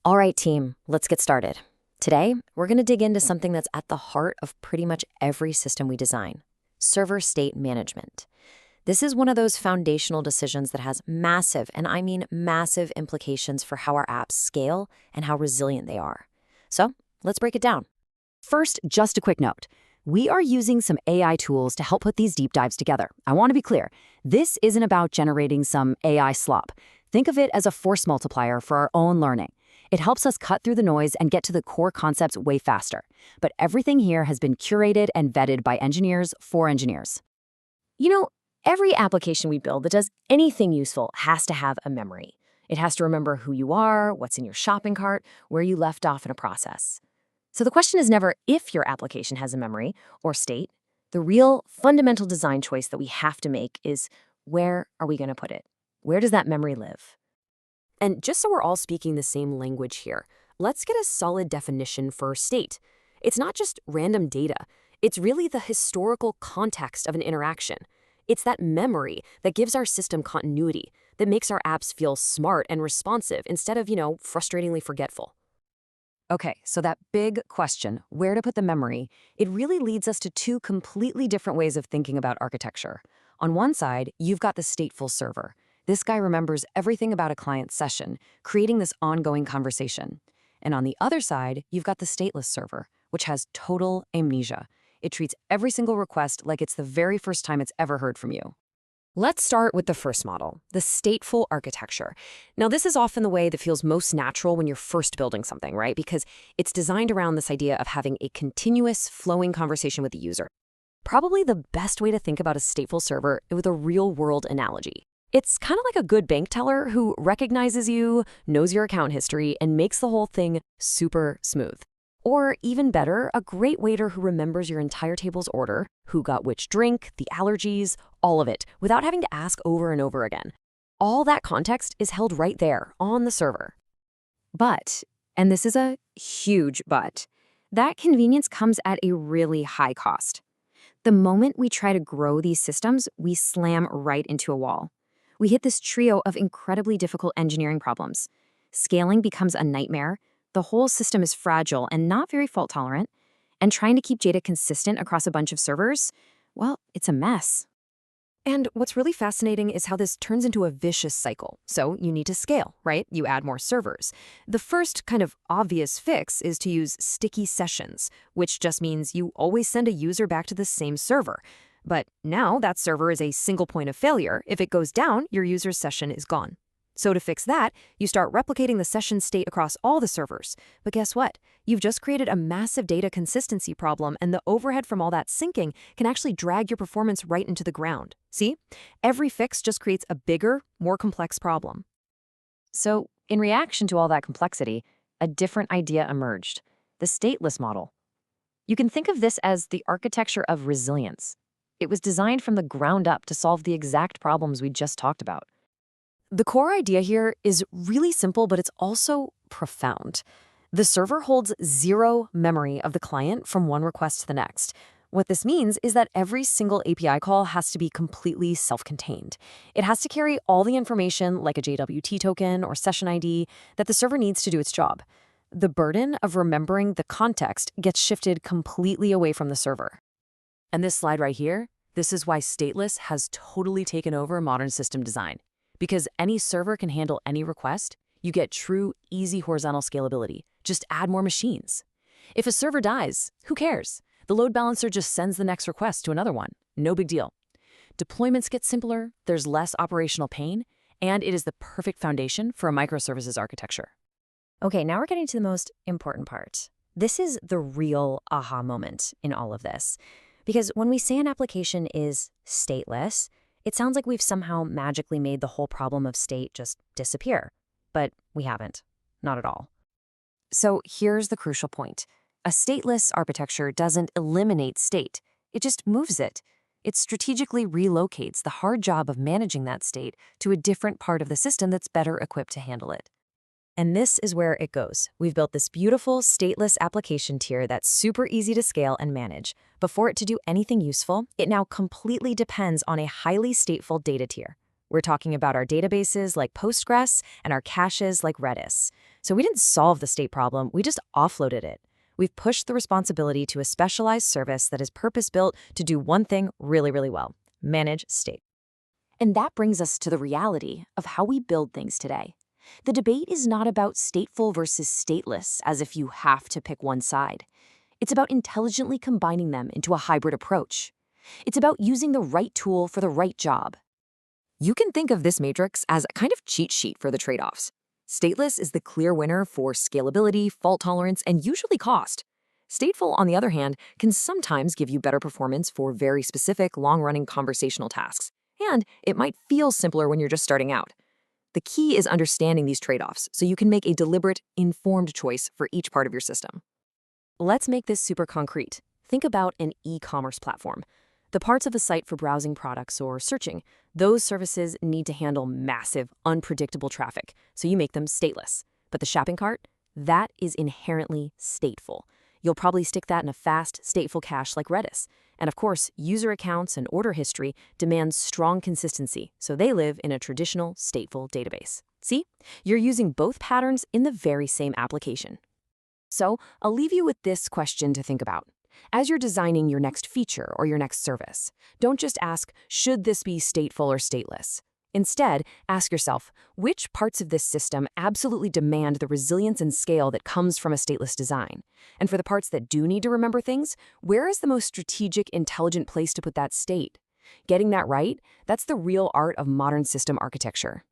All right, team, let's get started. Today, we're going to dig into something that's at the heart of pretty much every system we design: server state management. This is one of those foundational decisions that has massive, and I mean massive, implications for how our apps scale and how resilient they are. So, let's break it down. First, just a quick note. We are using some AI tools to help put these deep dives together. I want to be clear. This isn't about generating some AI slop. Think of it as a force multiplier for our own learning. It helps us cut through the noise and get to the core concepts way faster. But everything here has been curated and vetted by engineers for engineers. You know, every application we build that does anything useful has to have a memory. It has to remember who you are, what's in your shopping cart, where you left off in a process. So the question is never if your application has a memory or state. The real fundamental design choice that we have to make is, where are we going to put it? Where does that memory live? And just so we're all speaking the same language here, let's get a solid definition for state. It's not just random data. It's really the historical context of an interaction. It's that memory that gives our system continuity, that makes our apps feel smart and responsive instead of, frustratingly forgetful. Okay, so that big question, where to put the memory, it really leads us to two completely different ways of thinking about architecture. On one side, you've got the stateful server. This guy remembers everything about a client's session, creating this ongoing conversation. And on the other side, you've got the stateless server, which has total amnesia. It treats every single request like it's the very first time it's ever heard from you. Let's start with the first model, the stateful architecture. Now, this is often the way that feels most natural when you're first building something, right? Because it's designed around this idea of having a continuous, flowing conversation with the user. Probably the best way to think about a stateful server is with a real-world analogy. It's kind of like a good bank teller who recognizes you, knows your account history, and makes the whole thing super smooth. Or even better, a great waiter who remembers your entire table's order, who got which drink, the allergies, all of it, without having to ask over and over again. All that context is held right there on the server. But, and this is a huge but, that convenience comes at a really high cost. The moment we try to grow these systems, we slam right into a wall. We hit this trio of incredibly difficult engineering problems. Scaling becomes a nightmare. The whole system is fragile and not very fault-tolerant, and trying to keep data consistent across a bunch of servers, well, it's a mess. And what's really fascinating is how this turns into a vicious cycle. So you need to scale, right? You add more servers. The first kind of obvious fix is to use sticky sessions, which just means you always send a user back to the same server. But now that server is a single point of failure. If it goes down, your user's session is gone. So to fix that, you start replicating the session state across all the servers. But guess what? You've just created a massive data consistency problem, and the overhead from all that syncing can actually drag your performance right into the ground. See? Every fix just creates a bigger, more complex problem. So, in reaction to all that complexity, a different idea emerged: the stateless model. You can think of this as the architecture of resilience. It was designed from the ground up to solve the exact problems we just talked about. The core idea here is really simple, but it's also profound. The server holds zero memory of the client from one request to the next. What this means is that every single API call has to be completely self-contained. It has to carry all the information, like a JWT token or session ID, that the server needs to do its job. The burden of remembering the context gets shifted completely away from the server. And this slide right here, this is why Stateless has totally taken over modern system design. Because any server can handle any request, you get true, easy horizontal scalability. Just add more machines. If a server dies, who cares? The load balancer just sends the next request to another one. No big deal. Deployments get simpler, there's less operational pain, and it is the perfect foundation for a microservices architecture. Okay, now we're getting to the most important part. This is the real aha moment in all of this. Because when we say an application is stateless, it sounds like we've somehow magically made the whole problem of state just disappear. But we haven't. Not at all. So here's the crucial point. A stateless architecture doesn't eliminate state. It just moves it. It strategically relocates the hard job of managing that state to a different part of the system that's better equipped to handle it. And this is where it goes. We've built this beautiful stateless application tier that's super easy to scale and manage. But for it to do anything useful, it now completely depends on a highly stateful data tier. We're talking about our databases like Postgres and our caches like Redis. So we didn't solve the state problem, we just offloaded it. We've pushed the responsibility to a specialized service that is purpose-built to do one thing really, really well: manage state. And that brings us to the reality of how we build things today. The debate is not about stateful versus stateless, as if you have to pick one side. It's about intelligently combining them into a hybrid approach. It's about using the right tool for the right job. You can think of this matrix as a kind of cheat sheet for the trade-offs. Stateless is the clear winner for scalability, fault tolerance, and usually cost. Stateful, on the other hand, can sometimes give you better performance for very specific, long-running conversational tasks. And it might feel simpler when you're just starting out. The key is understanding these trade-offs so you can make a deliberate, informed choice for each part of your system. Let's make this super concrete. Think about an e-commerce platform. The parts of a site for browsing products or searching, those services need to handle massive, unpredictable traffic, so you make them stateless. But the shopping cart, that is inherently stateful. You'll probably stick that in a fast, stateful cache like Redis. And of course, user accounts and order history demand strong consistency, so they live in a traditional, stateful database. See? You're using both patterns in the very same application. So, I'll leave you with this question to think about. As you're designing your next feature or your next service, don't just ask, should this be stateful or stateless? Instead, ask yourself, which parts of this system absolutely demand the resilience and scale that comes from a stateless design? And for the parts that do need to remember things, where is the most strategic, intelligent place to put that state? Getting that right, that's the real art of modern system architecture.